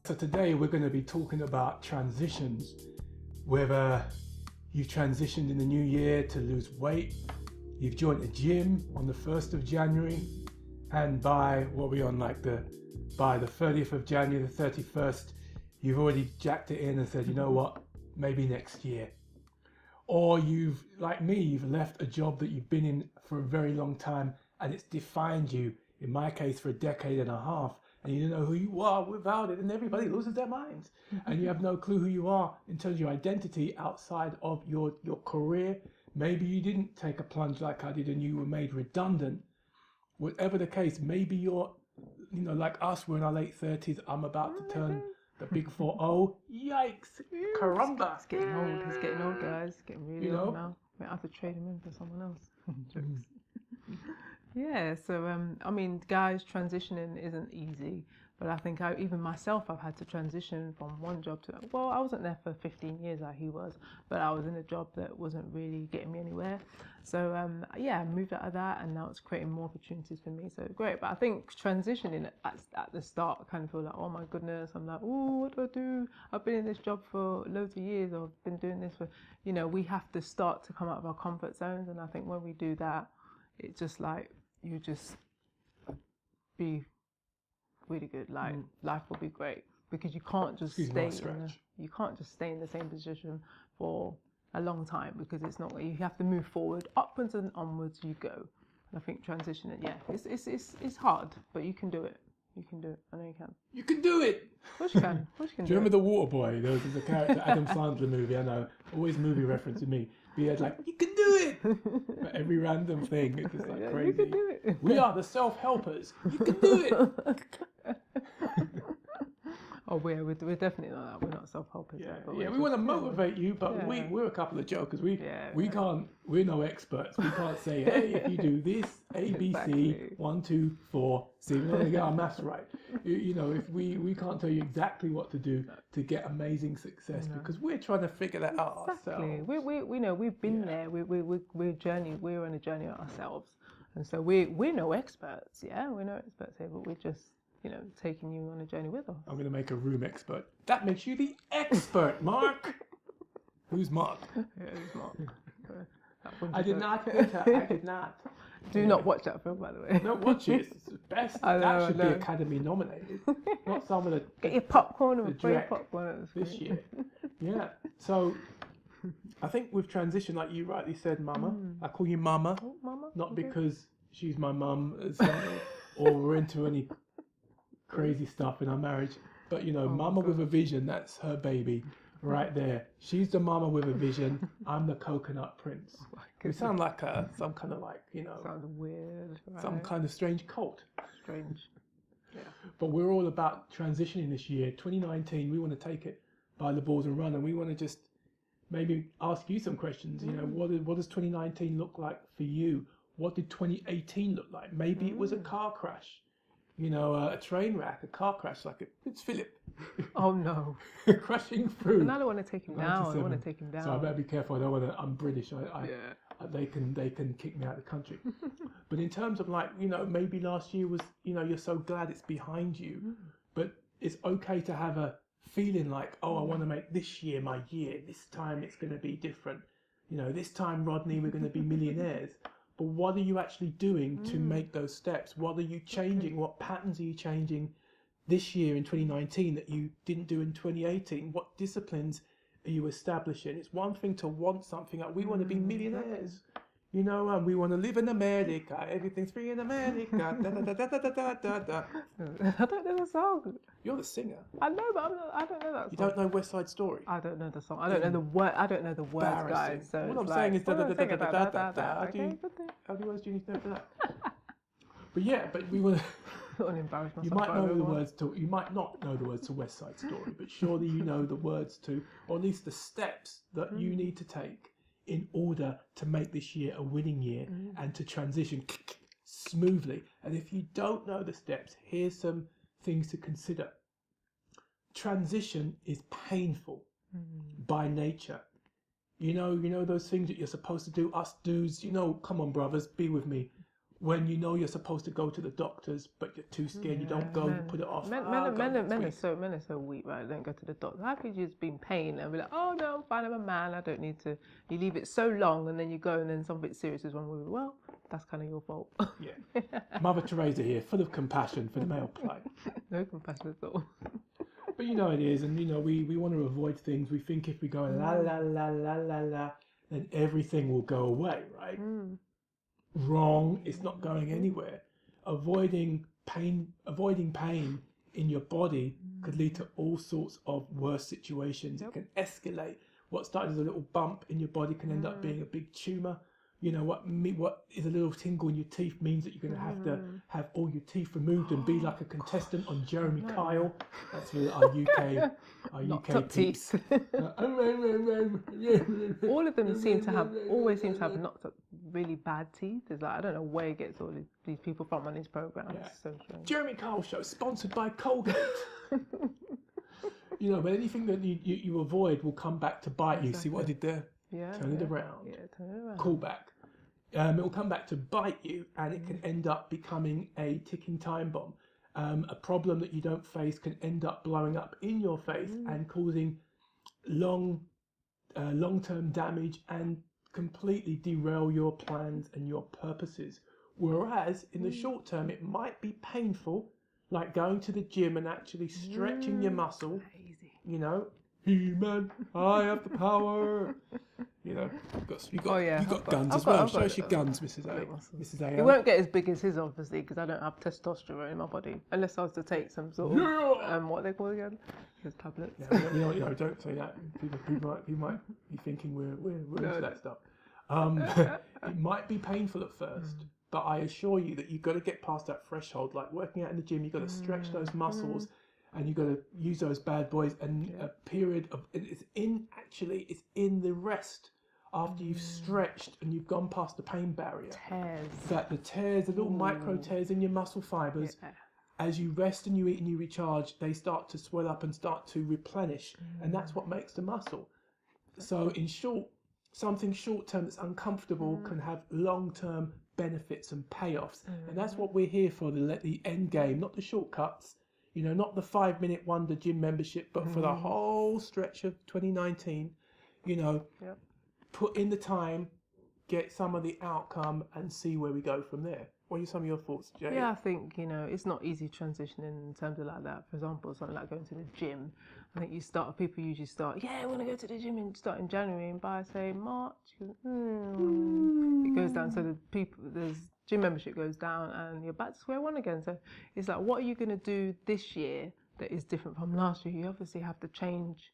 So today we're going to be talking about transitions, whether you've transitioned in the new year to lose weight, you've joined a gym on the 1st of January, and by the 30th of January, the 31st, you've already jacked it in and said, you know what, maybe next year. Or you've, like me, you've left a job that you've been in for a very long time and it's defined you, in my case, for a decade and a half. And you don't know who you are without it, and everybody loses their minds. And you have no clue who you are in terms of your identity outside of your career. Maybe you didn't take a plunge like I did and you were made redundant. Whatever the case, maybe you're, like us, we're in our late 30s. I'm about to turn the big 4-0. Yikes! Caramba! It's getting old. He's getting old, guys. It's getting really old now. We have to trade him in for someone else. Jokes. Yeah, so guys, transitioning isn't easy, but I think even myself, I've had to transition from one job to, well, I wasn't there for 15 years like he was, but I was in a job that wasn't really getting me anywhere. So I moved out of that, and now it's creating more opportunities for me. So great, but I think transitioning at the start, I kind of feel like, oh my goodness, I'm like, oh, what do I do? I've been in this job for loads of years, or I've been doing this for, we have to start to come out of our comfort zones, and I think when we do that, it's just like, you just be really good. Like life will be great because you can't just stay in the same position for a long time, because it's not. You have to move forward, upwards and onwards you go. And I think transitioning, it's hard, but you can do it. You can do it. I know you can. You can do it! Of course you can. Of course you can. Do you remember The Waterboy? There was a character, Adam Sandler movie, I know, always movie referencing me. He had like, you can do it! For every random thing, it's just like crazy. You can do it. We are the self-helpers. You can do it! Oh, we're definitely not that. We're not self-helpers. Yeah, we want to motivate you, but we're a couple of jokers. We're no experts. We can't say, hey, if you do this, A, B, C, 1, 2, 4, C, we're not going to get our maths right. If we can't tell you exactly what to do to get amazing success, because we're trying to figure that out ourselves. We know we've been there. We're on a journey ourselves, and so we're no experts. Yeah, we're no experts here, but we're just taking you on a journey with us. I'm going to make a room expert. That makes you the expert, Mark. Who's Mark? Yeah, who's Mark? I did not hit her. I did not. Do not watch that film, by the way. No, watch it. It's the best. That should be Academy nominated. Not some of the. Get your popcorn and free popcorn this year. Yeah. So, I think with transition, like you rightly said, Mama. I call you Mama. Oh, Mama. Not because she's my mum, or we're into any crazy stuff in our marriage, but Mama with a vision, that's her baby right there. She's the mama with a vision. I'm the coconut prince. We sound like some kind of sounds weird, right? Some kind of strange cult. Strange. Yeah. But we're all about transitioning this year. 2019, we want to take it by the balls and run, and we want to just maybe ask you some questions. What does 2019 look like for you? What did 2018 look like? Maybe it was a car crash. A train wreck, a car crash, like it's Philip. Oh no. Crashing through. And I don't want to take him down. I want to take him down. So I better be careful. I don't want to, I'm British. They can kick me out of the country. But in terms of maybe last year was, you're so glad it's behind you. But it's okay to have a feeling like, I want to make this year my year. This time it's going to be different. This time, Rodney, we're going to be millionaires. But what are you actually doing to make those steps? What are you changing? What patterns are you changing this year in 2019 that you didn't do in 2018? What disciplines are you establishing? It's one thing to want something. Like we want to be millionaires, and we want to live in America. Everything's free in America. Da, da, da, da, da, da, da, da. I don't know the song. You're the singer. I know, but I don't know that song. You don't know West Side Story? I don't know the song. I don't know the word. I don't know the words, guys. So what I'm saying is da da da da da da da da. How many words do you need to know for that? But we want to. You might know the words to. You might not know the words to West Side Story, but surely you know the words to, or at least the steps that you need to take in order to make this year a winning year and to transition smoothly. And if you don't know the steps, here's some things to consider. Transition is painful by nature. You know those things that you're supposed to do, us dudes, come on brothers, be with me. when you know you're supposed to go to the doctors, but you're too scared, you don't go, you put it off. Men are so weak, right? They don't go to the doctor. How could you just be in pain and be like, oh no, I'm fine, I'm a man, I don't need to. You leave it so long and then you go and then something serious is wrong with you. Well, that's kind of your fault. Yeah. Mother Teresa here, full of compassion for the male plight. No compassion at all. But you know it is, and you know we want to avoid things. We think if we go la la la la la la, then everything will go away, right? Wrong. It's not going anywhere. Avoiding pain in your body could lead to all sorts of worse situations. It can escalate. What started as a little bump in your body can end up being a big tumor. You know what is a little tingle in your teeth means that you're going to have all your teeth removed and be like a contestant on Jeremy Kyle. That's for our UK teeth. All of them always seem to have knocked up really bad teeth. It's like I don't know where he gets all these people from on his program. Yeah. It's so strange. Jeremy Kyle show sponsored by Colgate. You know, but anything that you avoid will come back to bite you. See what I did there? Yeah. Turn it around. Yeah, turn it around. Call back. It will come back to bite you, and it can end up becoming a ticking time bomb. A problem that you don't face can end up blowing up in your face and causing long-term damage and completely derail your plans and your purposes. Whereas in the short term, it might be painful, like going to the gym and actually stretching your muscle. You know, He-Man, I have the power. You know, you got guns as well. Show us your guns, Mrs. A. Mrs. A. It won't get as big as his, obviously, because I don't have testosterone in my body, unless I was to take some sort of what they call again, his tablets. Yeah, you know, don't say that. People might be thinking we're into that stuff. It might be painful at first, but I assure you that you've got to get past that threshold. Like working out in the gym, you've got to stretch those muscles. And you've got to use those bad boys, and a period of it's in the rest after you've stretched and you've gone past the pain barrier. The little micro tears in your muscle fibers. Yeah. As you rest and you eat and you recharge, they start to swell up and start to replenish, and that's what makes the muscle. So, in short, something short term that's uncomfortable can have long term benefits and payoffs, and that's what we're here for. The end game, not the shortcuts. You know, not the 5-minute wonder gym membership, but for the whole stretch of 2019, you know, put in the time, get some of the outcome, and see where we go from there. What are some of your thoughts, Jay? Yeah, I think, you know, it's not easy transitioning in terms of like that. For example, something like going to the gym. I think people usually start, I want to go to the gym and start in January, and by, say, March, it goes down. So there's gym membership goes down and you're back to square one again. So it's like, what are you going to do this year that is different from last year? You obviously have to change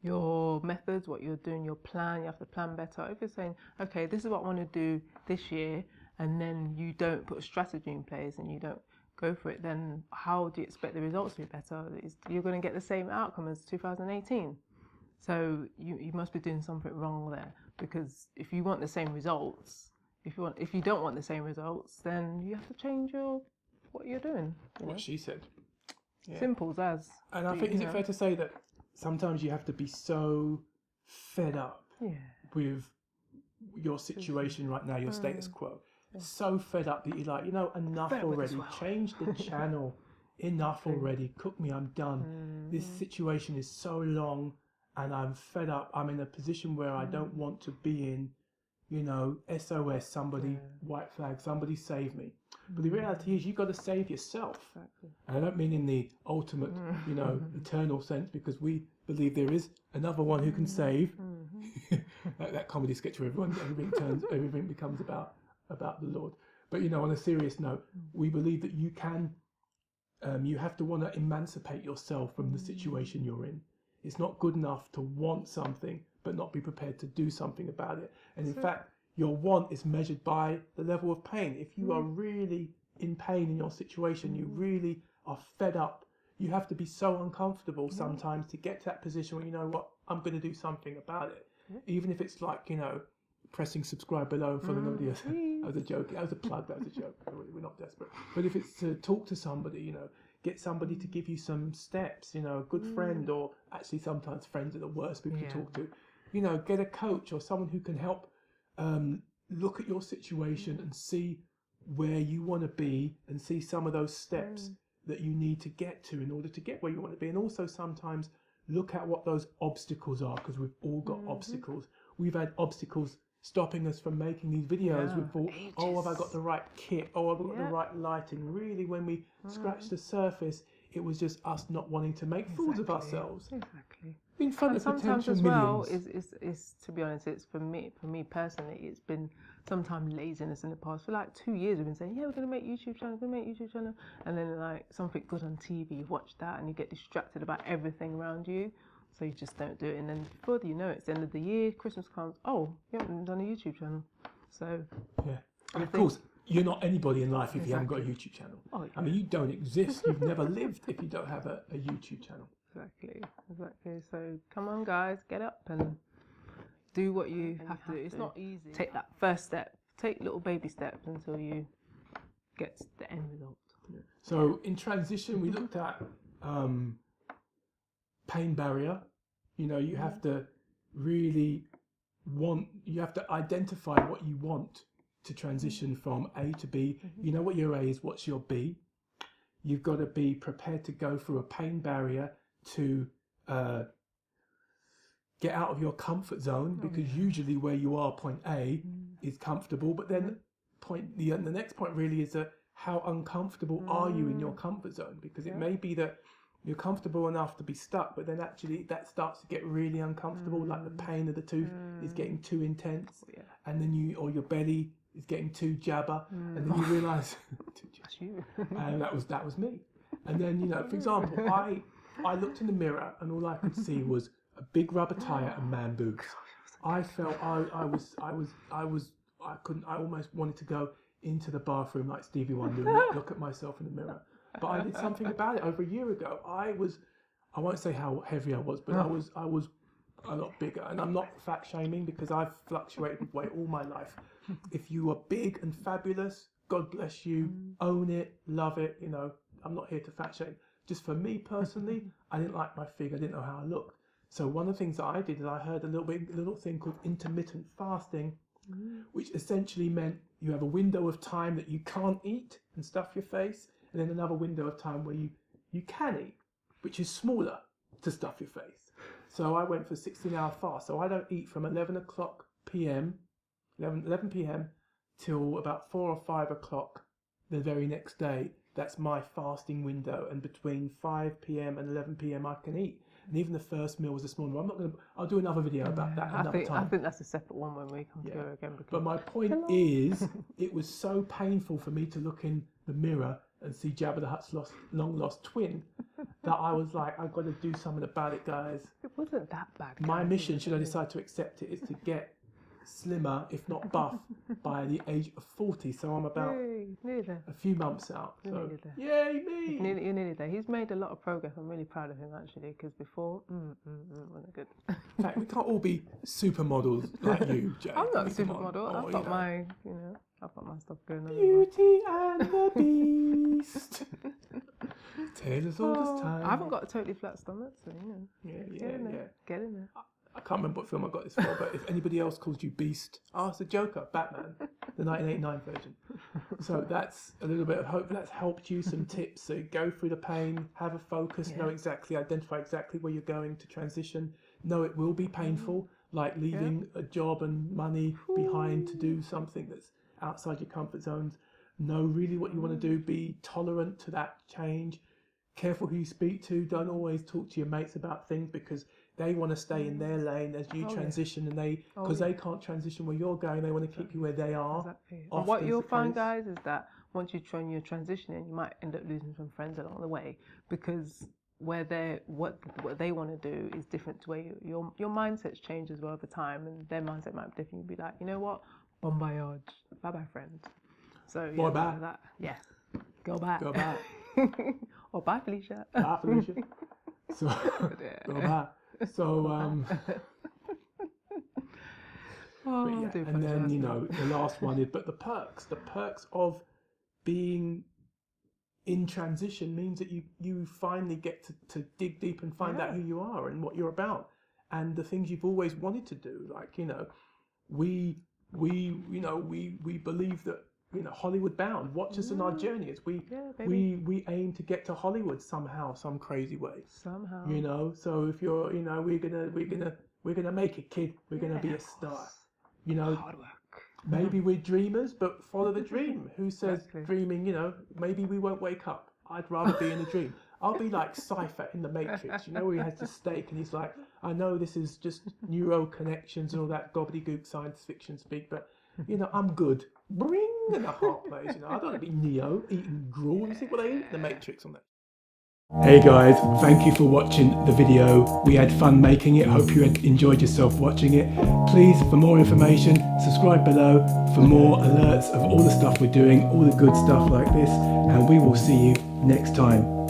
your methods, what you're doing, your plan. You have to plan better. If you're saying, okay, this is what I want to do this year, and then you don't put a strategy in place and you don't go for it, then how do you expect the results to be better? You're going to get the same outcome as 2018. So you must be doing something wrong there, because if you want the same results, if you don't want the same results, then you have to change what you're doing. What she said. Yeah. Simple as. And I think, is it fair to say that sometimes you have to be so fed up with your situation right now, your status quo, so fed up that you're like, enough already. Change the channel. Enough already. Cook me. I'm done. This situation is so long, and I'm fed up. I'm in a position where I don't want to be in. SOS, somebody, white flag, somebody save me. But the reality is you've got to save yourself. Exactly. And I don't mean in the ultimate, eternal sense, because we believe there is another one who can save. that comedy sketch where everything becomes about the Lord. But, on a serious note, we believe that you can, you have to want to emancipate yourself from the situation you're in. It's not good enough to want something but not be prepared to do something about it. And in fact, your want is measured by the level of pain. If you are really in pain in your situation, you really are fed up, you have to be so uncomfortable sometimes to get to that position where, you know what, I'm going to do something about it. Even if it's like, pressing subscribe below and following nobody else. That was a joke. That was a plug. That was a joke. We're not desperate. But if it's to talk to somebody, get somebody to give you some steps, a good friend, or actually sometimes friends are the worst people to talk to. Get a coach or someone who can help look at your situation and see where you want to be and see some of those steps that you need to get to in order to get where you want to be. And also sometimes look at what those obstacles are, because we've all got obstacles. We've had obstacles stopping us from making these videos. We thought, oh, have I got the right kit? Oh, have I got the right lighting? Really, when we scratched the surface, it was just us not wanting to make fools of ourselves. Exactly. In front of sometimes potential as well, millions. is to be honest, it's for me personally, it's been sometimes laziness in the past. For like 2 years, we've been saying, yeah, we're going to make YouTube channel, and then like something good on TV, you watch that and you get distracted about everything around you, so you just don't do it. And then before you know it, it's the end of the year, Christmas comes, oh, you haven't done a YouTube channel. So yeah, and of course, you're not anybody in life if you haven't got a YouTube channel. Oh, yeah. I mean, you don't exist. You've never lived if you don't have a YouTube channel. Exactly. So come on, guys, get up and do what you have to do. It's not easy. Take that first step. Take little baby steps until you get to the end result. Yeah. So in transition, we looked at pain barrier. You know, you have to really you have to identify what you want to transition from A to B. You know what your A is, what's your B. You've got to be prepared to go through a pain barrier to get out of your comfort zone, because usually where you are, point A, is comfortable, but then the next point really is how uncomfortable are you in your comfort zone? Because it may be that you're comfortable enough to be stuck, but then actually that starts to get really uncomfortable, like the pain of the tooth is getting too intense, and then your belly is getting too jabber, and then you realise that's you. And that was me. And then, you know, for example, I looked in the mirror and all I could see was a big rubber tire and man boobs. I felt I almost wanted to go into the bathroom like Stevie Wonder and not look at myself in the mirror. But I did something about it over a year ago. I won't say how heavy I was, but I was a lot bigger. And I'm not fat shaming, because I've fluctuated with weight all my life. If you are big and fabulous, God bless you, own it, love it. You know, I'm not here to fat shame. Just for me personally, I didn't like my figure. I didn't know how I looked. So one of the things that I did is I heard a little thing called intermittent fasting, which essentially meant you have a window of time that you can't eat and stuff your face, and then another window of time where you can eat, which is smaller, to stuff your face. So I went for a 16-hour fast. So I don't eat from 11 p.m. till about 4 or 5 o'clock the very next day. That's my fasting window, and between 5 p.m. and 11 p.m. I can eat. And even the first meal was a small one. I'll do another video about that another time. I think that's a separate one when we come together again. But my point is, it was so painful for me to look in the mirror and see Jabba the Hutt's long lost twin that I was like, I've got to do something about it, guys. It wasn't that bad. My mission, should I decide to accept it, is to get slimmer, if not buff, by the age of 40. So I'm about a few months out. So, yay me! You're nearly there. He's made a lot of progress. I'm really proud of him, actually, because before, wasn't good. In fact, we can't all be supermodels like you, Jay. I'm not a supermodel. I've got my stuff going on. Beauty and the Beast. Taylor's all this time. I haven't got a totally flat stomach, so Get in there. I can't remember what film I got this for, but if anybody else calls you Beast, it's the Joker, Batman, the 1989 version. So that's a little bit of hope. That's helped you some tips. So go through the pain, have a focus, identify exactly where you're going to transition. Know it will be painful, like leaving a job and money behind to do something that's outside your comfort zones. Know really what you want to do. Be tolerant to that change. Careful who you speak to. Don't always talk to your mates about things, because they want to stay in their lane as you transition, and they can't transition where you're going. They want to keep you where they are. Exactly. And what you'll find, guys, is that once you're transitioning, you might end up losing some friends along the way, because what they want to do is different to where your mindsets change as well over time, and their mindset might be different. You'll be like, you know what, bon voyage, bye bye friends. So bye bye. That, go back. Or bye Felicia. Bye Felicia. So go back. So and then the last one is, but the perks of being in transition means that you finally get to dig deep and find out who you are and what you're about, and the things you've always wanted to do. Like, we believe that Hollywood bound. Watch us on our journey as we aim to get to Hollywood somehow, some crazy way. Somehow. So if you're, we're gonna make it, kid. We're gonna be a star. Hard work. Maybe we're dreamers, but follow the dream. Who says dreaming? Maybe we won't wake up. I'd rather be in a dream. I'll be like Cypher in the Matrix, where he has the stake and he's like, I know this is just neural connections and all that gobbledygook science fiction speak, but I'm good. Bring and the heart plays. I don't want to be Neo eating gruel. You see what they eat in the Matrix on that. Hey guys, thank you for watching the video. We had fun making it. Hope you had enjoyed yourself watching it. Please, for more information, subscribe below for more alerts of all the stuff we're doing, all the good stuff like this, and we will see you next time.